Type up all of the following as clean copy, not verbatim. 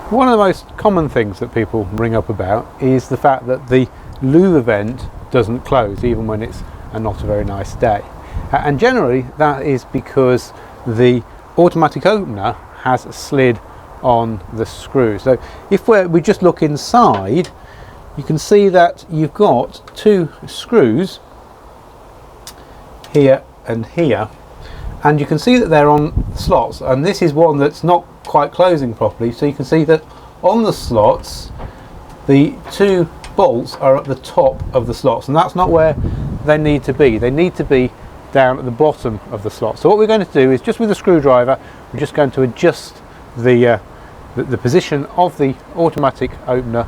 One of the most common things that people ring up about is the fact that the Louvre vent doesn't close even when it's not a very nice day. And generally that is because the automatic opener has slid on the screw. So if we just look inside, you can see that you've got two screws here and here, and you can see that they're on slots, and this is one that's not quite closing properly. So you can see that on the slots the two bolts are at the top of the slots, and that's not where they need to be. They need to be down at the bottom of the slot. So what we're going to do is, just with a screwdriver, we're just going to adjust the position of the automatic opener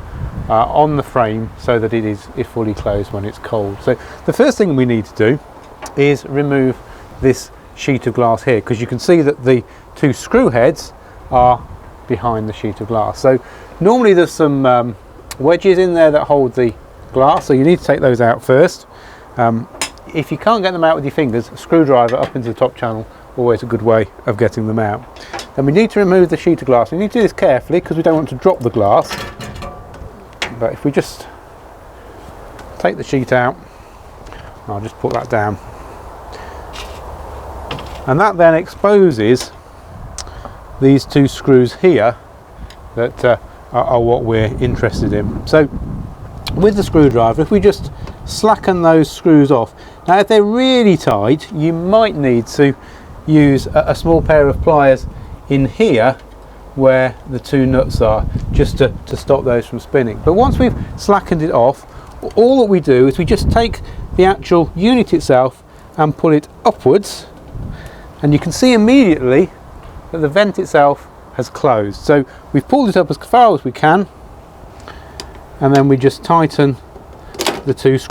on the frame so that it is fully closed when it's cold. So the first thing we need to do is remove this sheet of glass here, because you can see that the two screw heads are behind the sheet of glass. So normally there's some wedges in there that hold the glass, so you need to take those out first. If you can't get them out with your fingers, a screwdriver up into the top channel, always a good way of getting them out. Then we need to remove the sheet of glass. We need to do this carefully because we don't want to drop the glass. But if we just take the sheet out, I'll just put that down. And that then exposes these two screws here that are what we're interested in. So with the screwdriver, if we just slacken those screws off. Now if they're really tight, you might need to use a small pair of pliers in here where the two nuts are, just to stop those from spinning. But once we've slackened it off, all that we do is we just take the actual unit itself and pull it upwards, and you can see immediately that the vent itself has closed. So we've pulled it up as far as we can, and then we just tighten the two screws.